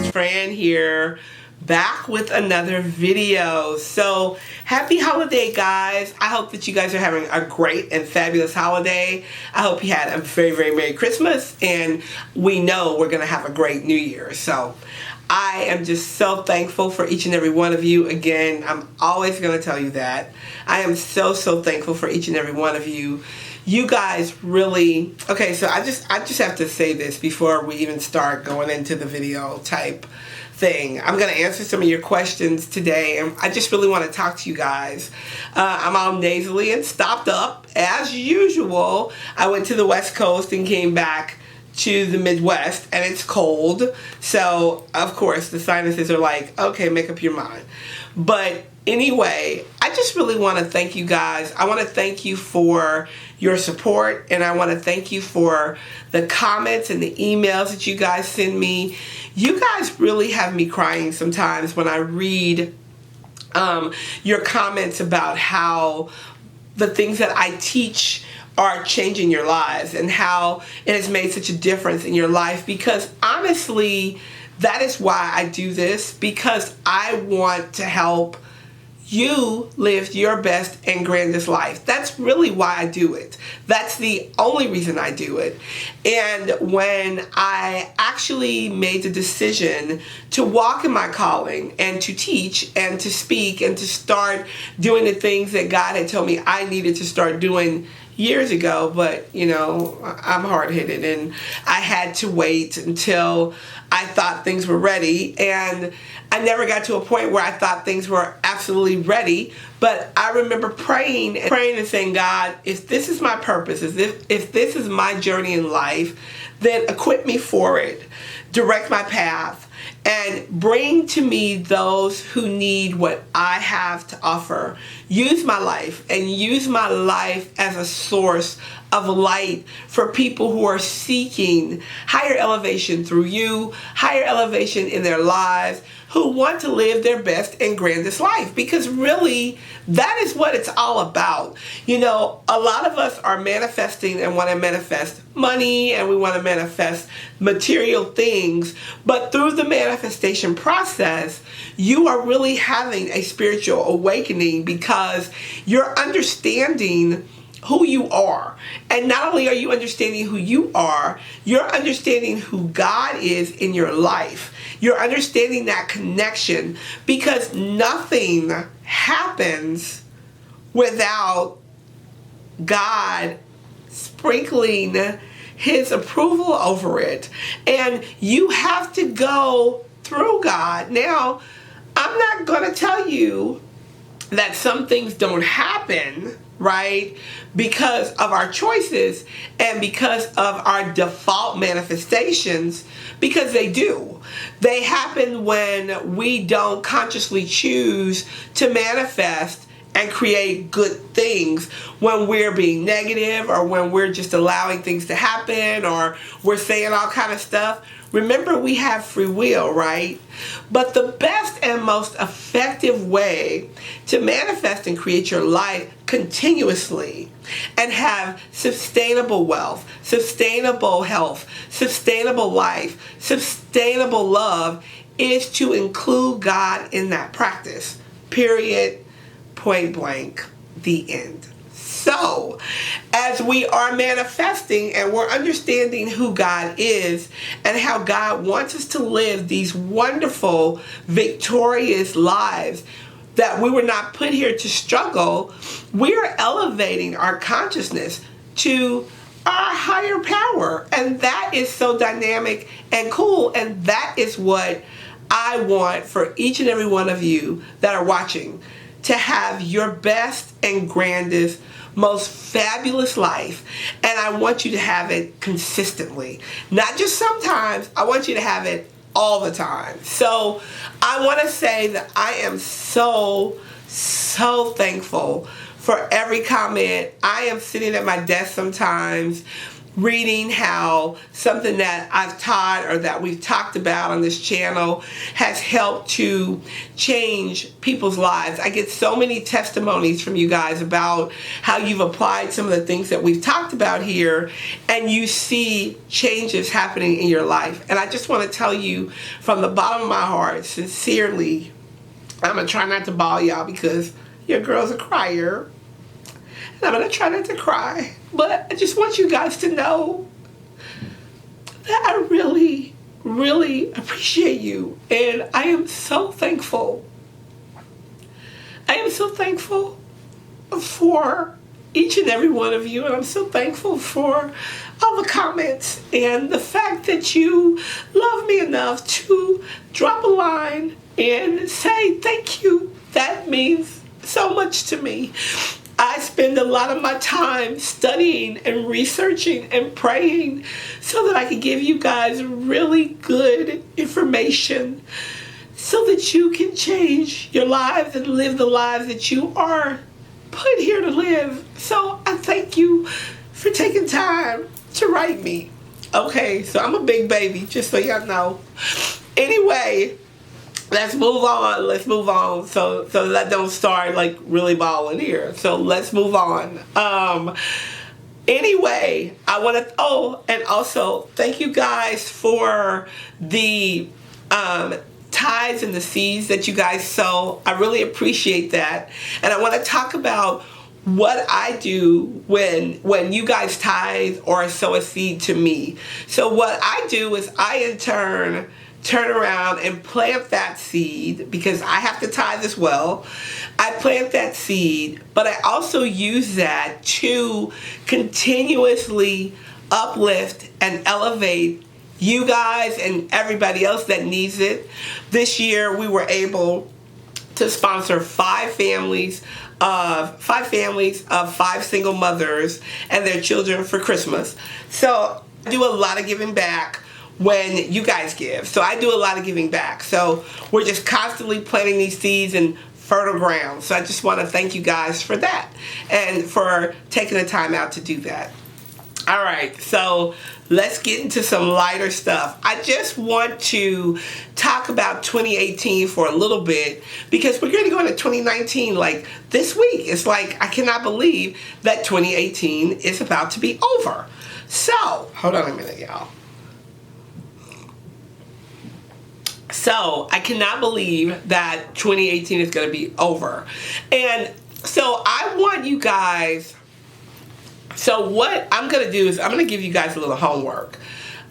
Fran here, back with another video. So happy holiday, guys. I hope that you guys are having a great and fabulous holiday. I hope you had a very, very Merry Christmas, and we know we're gonna have a great New Year. So I am just so thankful for each and every one of you. Again, I'm always gonna tell you that. I am so thankful for each and every one of you. You guys really, okay, so I just have to say this before we even start going into the video type thing. I'm going to answer some of your questions today, and I just really want to talk to you guys. I'm all nasally and stopped up as usual. I went to the West Coast and came back to the Midwest, and it's cold, so of course the sinuses are like, okay, make up your mind. But anyway, I just really want to thank you guys. I want to thank you for your support, and I want to thank you for the comments and the emails that you guys send me. You guys really have me crying sometimes when I read your comments about how the things that I teach are changing your lives and how it has made such a difference in your life, because honestly, that is why I do this, because I want to help you live your best and grandest life. That's really why I do it. That's the only reason I do it. And when I actually made the decision to walk in my calling and to teach and to speak and to start doing the things that God had told me I needed to start doing years ago, but you know, I'm hard-headed and I had to wait until I thought things were ready, and I never got to a point where I thought things were absolutely ready. But I remember praying and saying, God, if this is my purpose, if this is my journey in life, then equip me for it, direct my path, and bring to me those who need what I have to offer. Use my life and use my life as a source of light for people who are seeking higher elevation through you, higher elevation in their lives, who want to live their best and grandest life. Because really, that is what it's all about. You know, a lot of us are manifesting and want to manifest money, and we want to manifest material things, but through the manifestation process, you are really having a spiritual awakening, because you're understanding who you are. And not only are you understanding who you are, you're understanding who God is in your life. You're understanding that connection, because nothing happens without God sprinkling His approval over it. And you have to go through God. Now, I'm not going to tell you that some things don't happen, right, because of our choices and because of our default manifestations, because they do. They happen when we don't consciously choose to manifest and create good things, when we're being negative, or when we're just allowing things to happen, or we're saying all kind of stuff. Remember, we have free will, right? But the best and most effective way to manifest and create your life continuously and have sustainable wealth, sustainable health, sustainable life, sustainable love is to include God in that practice. Period. Point blank. The end. So, as we are manifesting and we're understanding who God is and how God wants us to live these wonderful, victorious lives, that we were not put here to struggle, we are elevating our consciousness to our higher power. And that is so dynamic and cool. And that is what I want for each and every one of you that are watching, to have your best and grandest, most fabulous life. And I want you to have it consistently, not just sometimes. I want you to have it all the time. So I want to say that I am so thankful for every comment. I am sitting at my desk sometimes reading how something that I've taught or that we've talked about on this channel has helped to change people's lives. I get so many testimonies from you guys about how you've applied some of the things that we've talked about here, and you see changes happening in your life. And I just want to tell you from the bottom of my heart, sincerely, I'm going to try not to bawl, y'all, because your girl's a crier. And I'm going to try not to cry. But I just want you guys to know that I really, really appreciate you. And I am so thankful. I am so thankful for each and every one of you. And I'm so thankful for all the comments and the fact that you love me enough to drop a line and say thank you. That means so much to me. I spend a lot of my time studying and researching and praying so that I can give you guys really good information so that you can change your lives and live the lives that you are put here to live. So I thank you for taking time to write me. Okay, so I'm a big baby, just so y'all know. Anyway, let's move on. Let's move on. So that don't start like really bawling here. So let's move on. Anyway, I want to. Oh, and also thank you guys for the tithes and the seeds that you guys sow. I really appreciate that, and I want to talk about what I do when you guys tithe or sow a seed to me. So what I do is I in turn around and plant that seed, because I have to tithe as well. I plant that seed, but I also use that to continuously uplift and elevate you guys and everybody else that needs it. This year we were able to sponsor 5 families of 5 single mothers and their children for Christmas. So I do a lot of giving back when you guys give. So I do a lot of giving back. So we're just constantly planting these seeds in fertile ground. So I just want to thank you guys for that and for taking the time out to do that. All right, so let's get into some lighter stuff. I just want to talk about 2018 for a little bit, because we're going to go into 2019 like this week. It's like I cannot believe that 2018 is about to be over. So, hold on a minute, y'all. So, I cannot believe that 2018 is going to be over. And so, I want you guys... So what I'm going to do is I'm going to give you guys a little homework.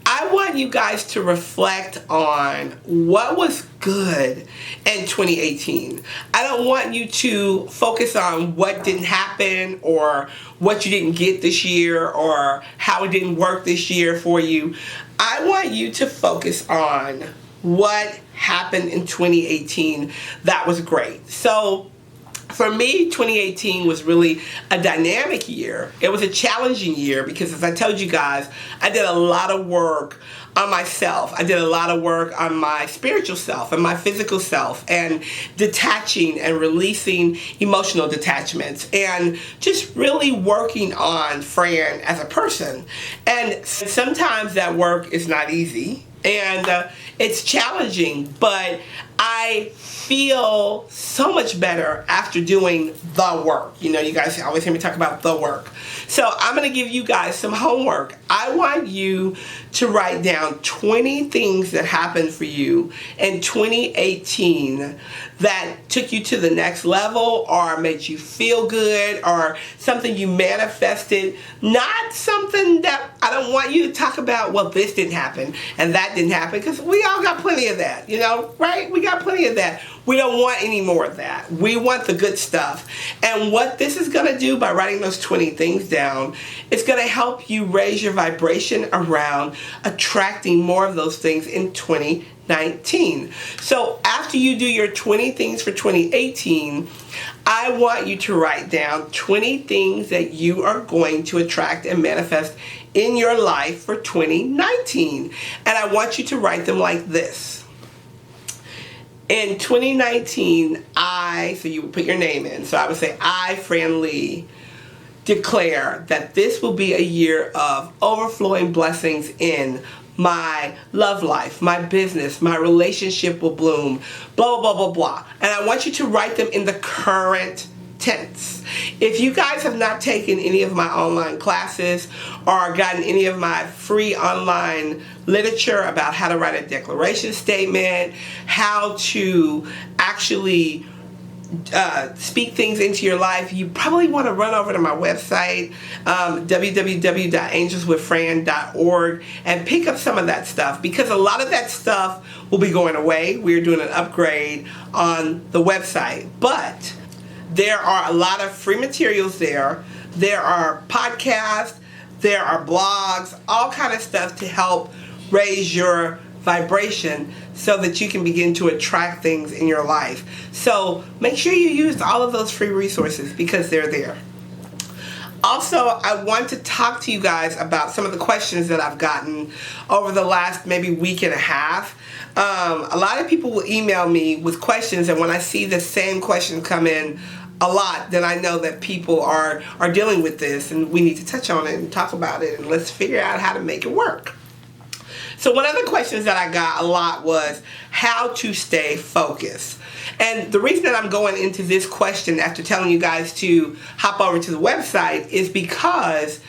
I want you guys to reflect on what was good in 2018. I don't want you to focus on what didn't happen or what you didn't get this year or how it didn't work this year for you. I want you to focus on what happened in 2018 that was great. So for me, 2018 was really a dynamic year. It was a challenging year because, as I told you guys, I did a lot of work on myself. I did a lot of work on my spiritual self and my physical self, and detaching and releasing emotional detachments, and just really working on Fran as a person. And sometimes that work is not easy, and it's challenging, but I feel so much better after doing the work. You know, you guys always hear me talk about the work. So I'm going to give you guys some homework. I want you to write down 20 things that happened for you in 2018 that took you to the next level or made you feel good or something you manifested. Not something that I don't want you to talk about, well, this didn't happen and that didn't happen, because we all got plenty of that, you know, right? We got plenty of that. We don't want any more of that. We want the good stuff. And what this is going to do by writing those 20 things down, it's going to help you raise your vibration around attracting more of those things in 2019. So after you do your 20 things for 2018, I want you to write down 20 things that you are going to attract and manifest in your life for 2019. And I want you to write them like this. In 2019, so you would put your name in. So I would say, I, Fran Lee, declare that this will be a year of overflowing blessings in my love life, my business, my relationship will bloom, blah, blah, blah, blah. And I want you to write them in the current tense. If you guys have not taken any of my online classes or gotten any of my free online literature about how to write a declaration statement, how to actually speak things into your life, you probably want to run over to my website, www.angelswithfran.org, and pick up some of that stuff, because a lot of that stuff will be going away. We're doing an upgrade on the website, but there are a lot of free materials there. There are podcasts, there are blogs, all kind of stuff to help raise your vibration so that you can begin to attract things in your life. So make sure you use all of those free resources because they're there. Also, I want to talk to you guys about some of the questions that I've gotten over the last maybe week and a half. A lot of people will email me with questions, and when I see the same question come in a lot, then I know that people are dealing with this, and we need to touch on it and talk about it, and let's figure out how to make it work. So one of the questions that I got a lot was how to stay focused. And the reason that I'm going into this question after telling you guys to hop over to the website is because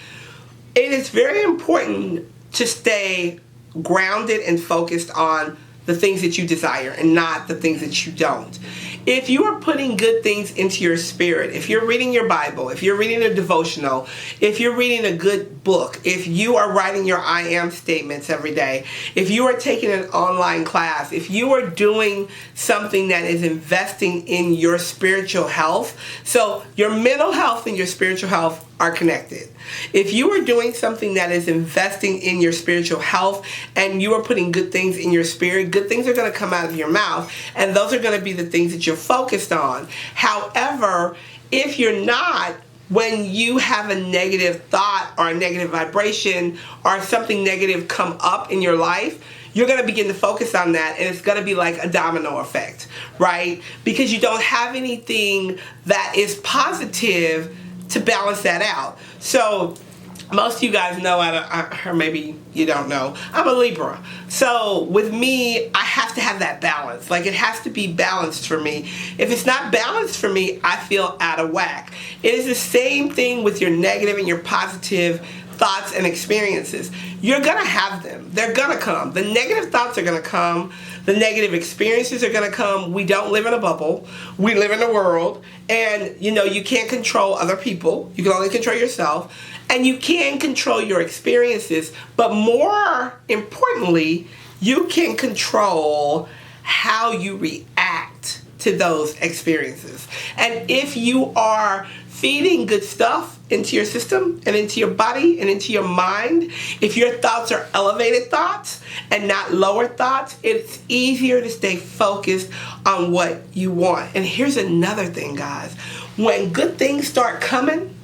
it is very important to stay grounded and focused on the things that you desire and not the things that you don't. If you are putting good things into your spirit, if you're reading your Bible, if you're reading a devotional, if you're reading a good book, if you are writing your I am statements every day, if you are taking an online class, if you are doing something that is investing in your spiritual health, so your mental health and your spiritual health are connected. If you are doing something that is investing in your spiritual health and you are putting good things in your spirit, good things are going to come out of your mouth, and those are going to be the things that you're focused on. However, if you're not, when you have a negative thought or a negative vibration or something negative come up in your life, you're going to begin to focus on that, and it's going to be like a domino effect, right? Because you don't have anything that is positive to balance that out. So most of you guys know, or maybe you don't know, I'm a Libra. So with me, I have to have that balance. Like, it has to be balanced for me. If it's not balanced for me, I feel out of whack. It is the same thing with your negative and your positive thoughts and experiences. You're gonna have them. They're gonna come. The negative thoughts are gonna come. The negative experiences are gonna come. We don't live in a bubble. We live in a world, and you can't control other people. You can only control yourself, and you can control your experiences, but more importantly, you can control how you react to those experiences. And if you are feeding good stuff into your system and into your body and into your mind, if your thoughts are elevated thoughts and not lower thoughts, it's easier to stay focused on what you want. And here's another thing, guys. When good things start coming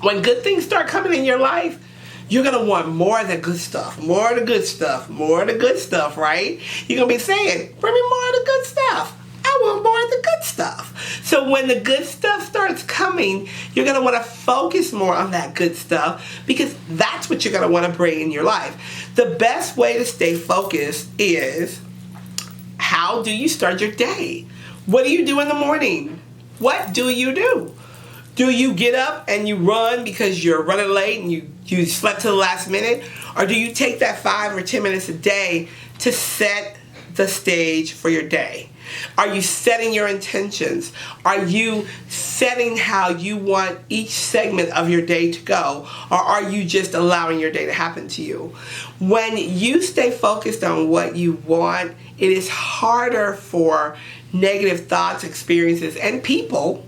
in your life, you're going to want more of the good stuff, more of the good stuff, more of the good stuff, right? You're going to be saying, bring me more of the good stuff. I want more of the good stuff. So when the good stuff starts coming, you're going to want to focus more on that good stuff, because that's what you're going to want to bring in your life. The best way to stay focused is, how do you start your day? What do you do in the morning? What do you do? Do you get up and you run because you're running late and you slept to the last minute? Or do you take that 5 or 10 minutes a day to set the stage for your day? Are you setting your intentions? Are you setting how you want each segment of your day to go? Or are you just allowing your day to happen to you? When you stay focused on what you want, it is harder for negative thoughts, experiences, and people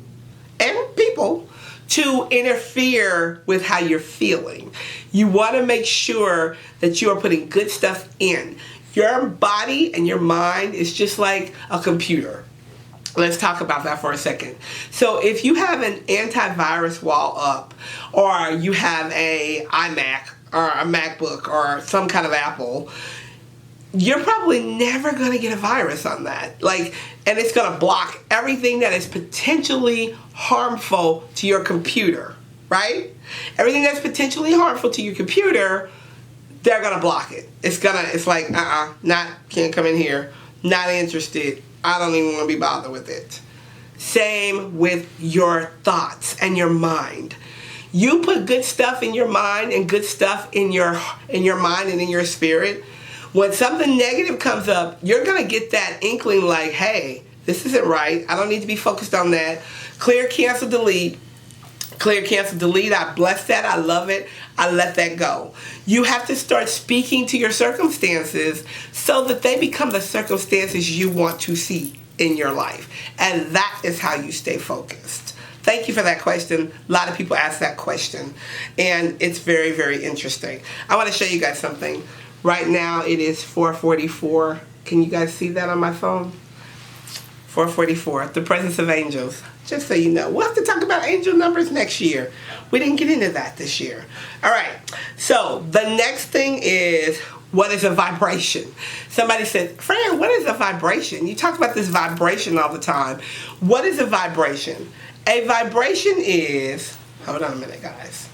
to interfere with how you're feeling. You want to make sure that you are putting good stuff in. Your body and your mind is just like a computer. Let's talk about that for a second. So if you have an antivirus wall up, or you have a iMac or a MacBook or some kind of Apple, you're probably never going to get a virus on that. And it's going to block everything that is potentially harmful to your computer. right? Everything that's potentially harmful to your computer, they're gonna block it. It's like, can't come in here, not interested, I don't even want to be bothered with it. Same with your thoughts and your mind. You put good stuff in your mind and good stuff in your mind and in your spirit. When something negative comes up, you're gonna get that inkling like, hey, this isn't right. I don't need to be focused on that. Clear, cancel, delete. Clear, cancel, delete. I bless that. I love it. I let that go. You have to start speaking to your circumstances so that they become the circumstances you want to see in your life. And that is how you stay focused. Thank you for that question. A lot of people ask that question, and it's very, very interesting. I want to show you guys something. Right now it is 4:44. Can you guys see that on my phone? 4:44, the presence of angels. Just so you know, we'll have to talk about angel numbers next year. We didn't get into that this year. All right, so the next thing is, what is a vibration? Somebody said, Fran, what is a vibration? You talk about this vibration all the time. What is a vibration? A vibration is, hold on a minute, guys.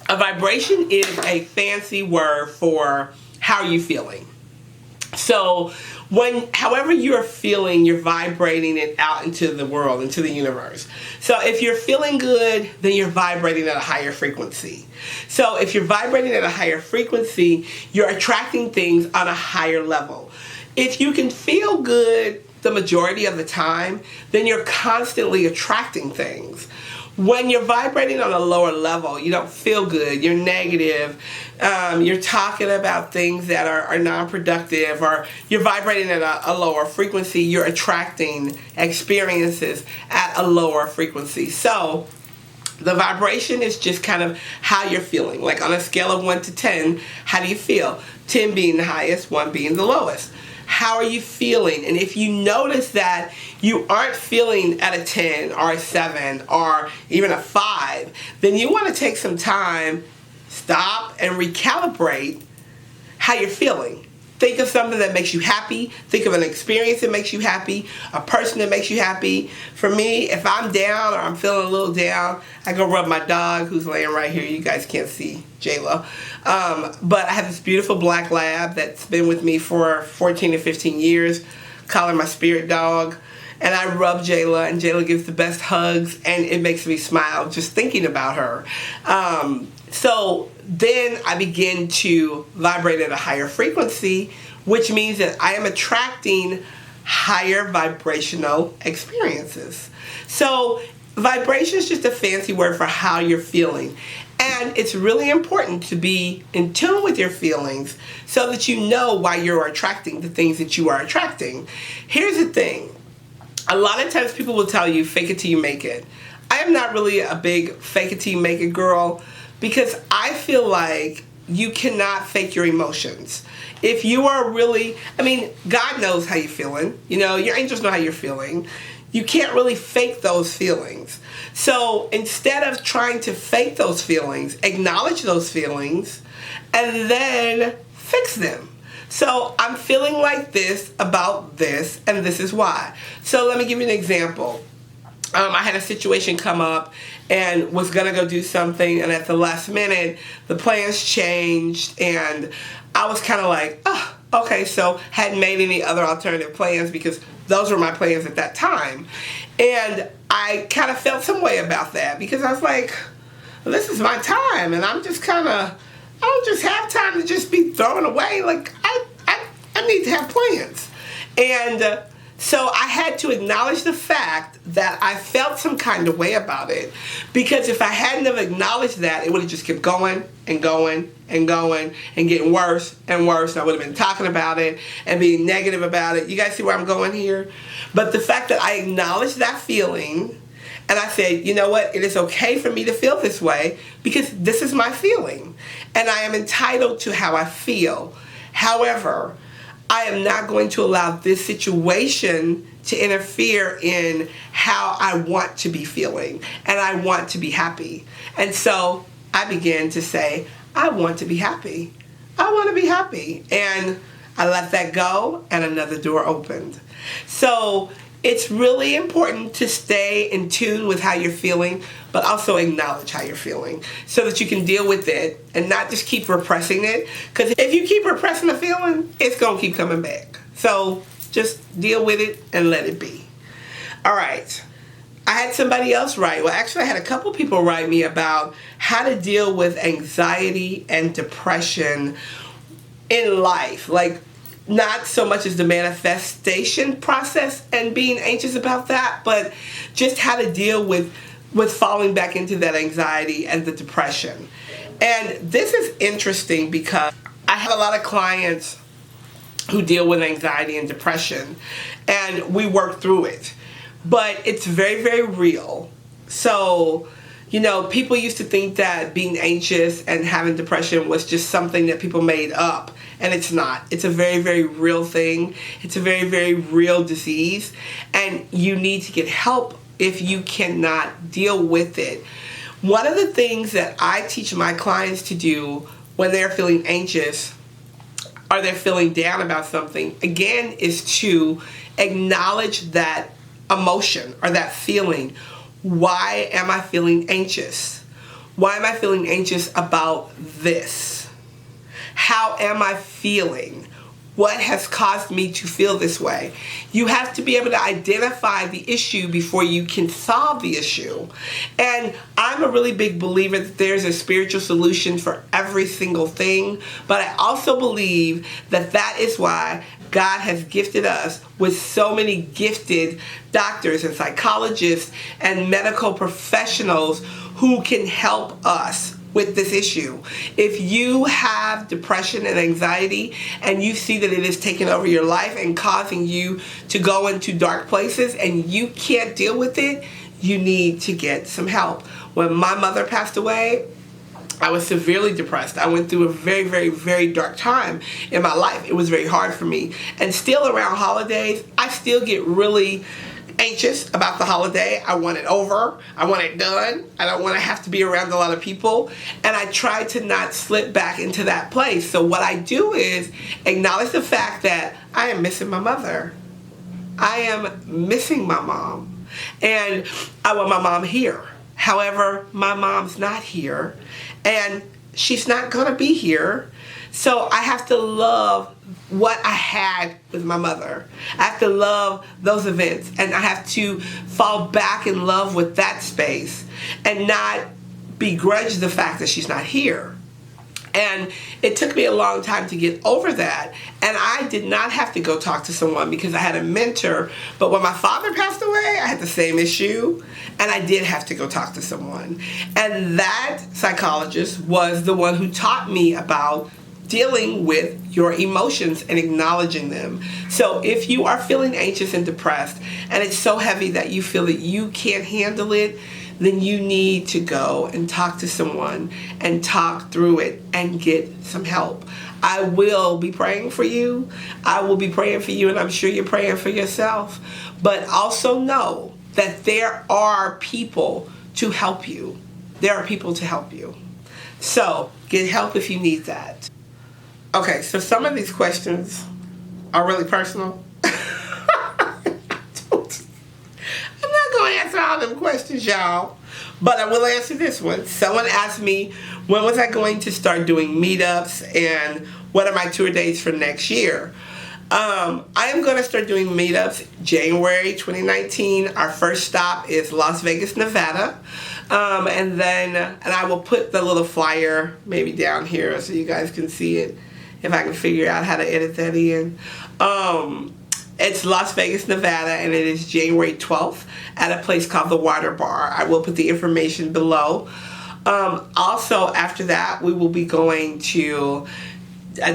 A vibration is a fancy word for how you're feeling. So however you're feeling, you're vibrating it out into the world, into the universe. So if you're feeling good, then you're vibrating at a higher frequency. So if you're vibrating at a higher frequency, you're attracting things on a higher level. If you can feel good the majority of the time, then you're constantly attracting things. When you're vibrating on a lower level, you don't feel good, you're negative, you're talking about things that are non-productive, or you're vibrating at a lower frequency, you're attracting experiences at a lower frequency. So the vibration is just kind of how you're feeling. Like on a scale of 1 to 10, how do you feel? 10 being the highest, 1 being the lowest. How are you feeling? And if you notice that you aren't feeling at a 10 or a 7 or even a 5, then you want to take some time, stop, and recalibrate how you're feeling. Think of something that makes you happy. Think of an experience that makes you happy, a person that makes you happy. For me, if I'm down or I'm feeling a little down, I go rub my dog, who's laying right here. You guys can't see Jayla. But I have this beautiful black lab that's been with me for 14 to 15 years. Call her my spirit dog. And I rub Jayla, and Jayla gives the best hugs, and it makes me smile just thinking about her. So then I begin to vibrate at a higher frequency, which means that I am attracting higher vibrational experiences. So vibration is just a fancy word for how you're feeling. And it's really important to be in tune with your feelings so that you know why you're attracting the things that you are attracting. Here's the thing. A lot of times people will tell you, fake it till you make it. I am not really a big fake it till you make it girl, because I feel like you cannot fake your emotions. If you are really, God knows how you're feeling. You know, your angels know how you're feeling. You can't really fake those feelings. So instead of trying to fake those feelings, acknowledge those feelings and then fix them. So I'm feeling like this about this, and this is why. So let me give you an example. I had a situation come up and was going to go do something, and at the last minute, the plans changed, and I was kind of like, oh, okay, so hadn't made any other alternative plans because those were my plans at that time. And I kind of felt some way about that because I was like, well, this is my time, and I'm just kind of, I don't just have time to just be thrown away. Like, I need to have plans. And so I had to acknowledge the fact that I felt some kind of way about it, because if I hadn't have acknowledged that, it would have just kept going and going and going and getting worse and worse. I would have been talking about it and being negative about it. You guys see where I'm going here? But the fact that I acknowledged that feeling and I said, you know what, it is okay for me to feel this way because this is my feeling and I am entitled to how I feel. However, I am not going to allow this situation to interfere in how I want to be feeling, and I want to be happy. And so I began to say, I want to be happy. I want to be happy. And I let that go, and another door opened. So it's really important to stay in tune with how you're feeling, but also acknowledge how you're feeling so that you can deal with it and not just keep repressing it. Because if you keep repressing the feeling, it's going to keep coming back. So just deal with it and let it be. All right. I had somebody else write, well, actually I had a couple people write me about how to deal with anxiety and depression in life. Like, not so much as the manifestation process and being anxious about that, but just how to deal with falling back into that anxiety and the depression. And this is interesting because I have a lot of clients who deal with anxiety and depression, and we work through it. But it's very, very real. So, you know, people used to think that being anxious and having depression was just something that people made up. And it's not. It's a very, very real thing. It's a very, very real disease. And you need to get help if you cannot deal with it. One of the things that I teach my clients to do when they're feeling anxious or they're feeling down about something, again, is to acknowledge that emotion or that feeling. Why am I feeling anxious? Why am I feeling anxious about this? How am I feeling? What has caused me to feel this way? You have to be able to identify the issue before you can solve the issue. And I'm a really big believer that there's a spiritual solution for every single thing, but I also believe that that is why God has gifted us with so many gifted doctors and psychologists and medical professionals who can help us with this issue. If you have depression and anxiety and you see that it is taking over your life and causing you to go into dark places and you can't deal with it, you need to get some help. When my mother passed away, I was severely depressed. I went through a very, very, very dark time in my life. It was very hard for me. And still around holidays, I still get really anxious about the holiday. I want it over. I want it done. I don't want to have to be around a lot of people. And I try to not slip back into that place. So what I do is acknowledge the fact that I am missing my mother. I am missing my mom. And I want my mom here. However, my mom's not here. And she's not going to be here. So I have to love what I had with my mother. I have to love those events, and I have to fall back in love with that space and not begrudge the fact that she's not here. And it took me a long time to get over that. And I did not have to go talk to someone because I had a mentor. But when my father passed away, I had the same issue. And I did have to go talk to someone. And that psychologist was the one who taught me about dealing with your emotions and acknowledging them. So if you are feeling anxious and depressed and it's so heavy that you feel that you can't handle it, then you need to go and talk to someone and talk through it and get some help. I will be praying for you. I will be praying for you, and I'm sure you're praying for yourself. But also know that there are people to help you. There are people to help you. So get help if you need that. Okay, so some of these questions are really personal. I'm not going to answer all them questions, y'all. But I will answer this one. Someone asked me, when was I going to start doing meetups and what are my tour dates for next year? I am going to start doing meetups January 2019. Our first stop is Las Vegas, Nevada. And I will put the little flyer maybe down here so you guys can see it if I can figure out how to edit that in. It's Las Vegas, Nevada, and it is January 12th at a place called the Water Bar. I will put the information below. Also, after that, we will be going to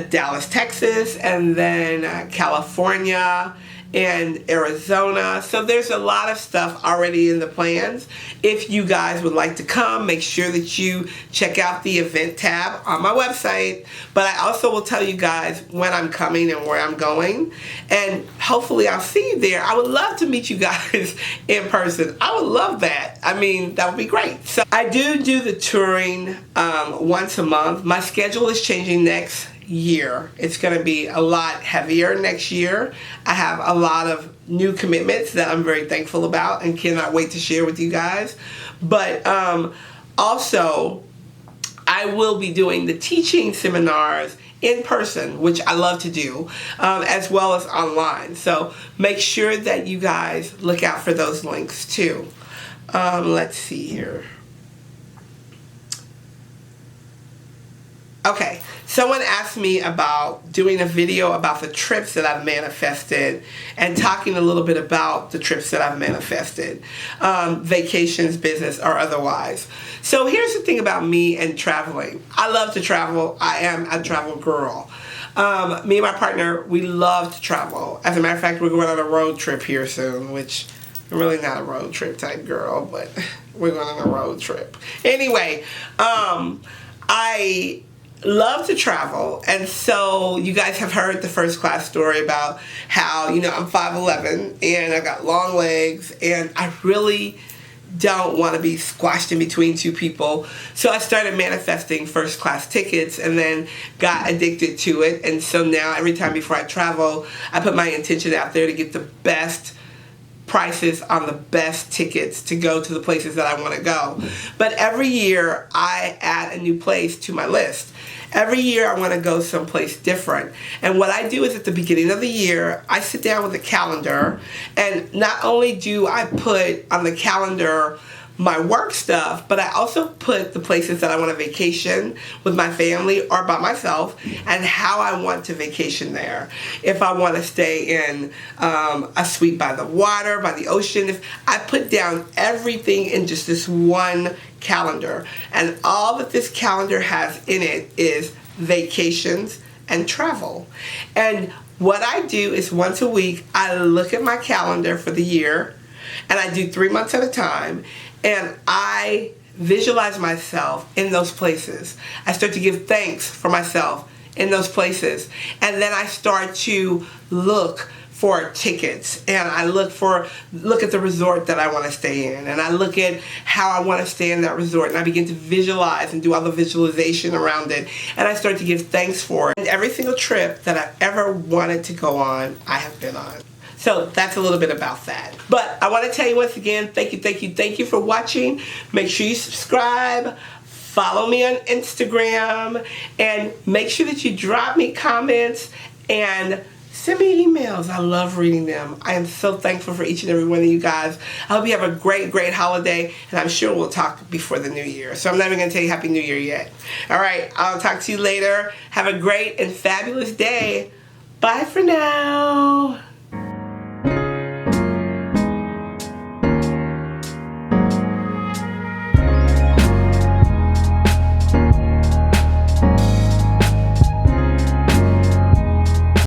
Dallas, Texas, and then California and Arizona. So there's a lot of stuff already in the plans. If you guys would like to come, make sure that you check out the event tab on my website. But I also will tell you guys when I'm coming and where I'm going. And hopefully I'll see you there. I would love to meet you guys in person. I would love that. I mean, that would be great. So I do the touring once a month. My schedule is changing next year. It's going to be a lot heavier next year. I have a lot of new commitments that I'm very thankful about and cannot wait to share with you guys. But also, I will be doing the teaching seminars in person, which I love to do, as well as online. So make sure that you guys look out for those links too. Let's see here. Okay, someone asked me about doing a video about the trips that I've manifested and talking a little bit about the trips that I've manifested, vacations, business, or otherwise. So here's the thing about me and traveling. I love to travel. I am a travel girl. Me and my partner, we love to travel. As a matter of fact, we're going on a road trip here soon, which I'm really not a road trip type girl, but we're going on a road trip. Anyway, I love to travel, and so you guys have heard the first class story about how, you know, I'm 5'11" and I've got long legs, and I really don't want to be squashed in between two people. So I started manifesting first class tickets and then got addicted to it. And so now every time before I travel, I put my intention out there to get the best prices on the best tickets to go to the places that I want to go. But every year I add a new place to my list. Every year I want to go someplace different. And what I do is at the beginning of the year, I sit down with a calendar, and not only do I put on the calendar my work stuff, but I also put the places that I want to vacation with my family or by myself and how I want to vacation there. If I want to stay in a suite by the water, by the ocean, if I put down everything in just this one calendar, and all that this calendar has in it is vacations and travel. And what I do is once a week, I look at my calendar for the year, and I do 3 months at a time, and I visualize myself in those places. I start to give thanks for myself in those places. And then I start to look for tickets, and I look at the resort that I want to stay in, and I look at how I want to stay in that resort, and I begin to visualize and do all the visualization around it, and I start to give thanks for it. And every single trip that I've ever wanted to go on, I have been on. So that's a little bit about that. But I want to tell you once again, thank you for watching. Make sure you subscribe, follow me on Instagram, and make sure that you drop me comments and send me emails. I love reading them. I am so thankful for each and every one of you guys. I hope you have a great, great holiday, and I'm sure we'll talk before the new year. So I'm not even going to tell you Happy New Year yet. All right, I'll talk to you later. Have a great and fabulous day. Bye for now.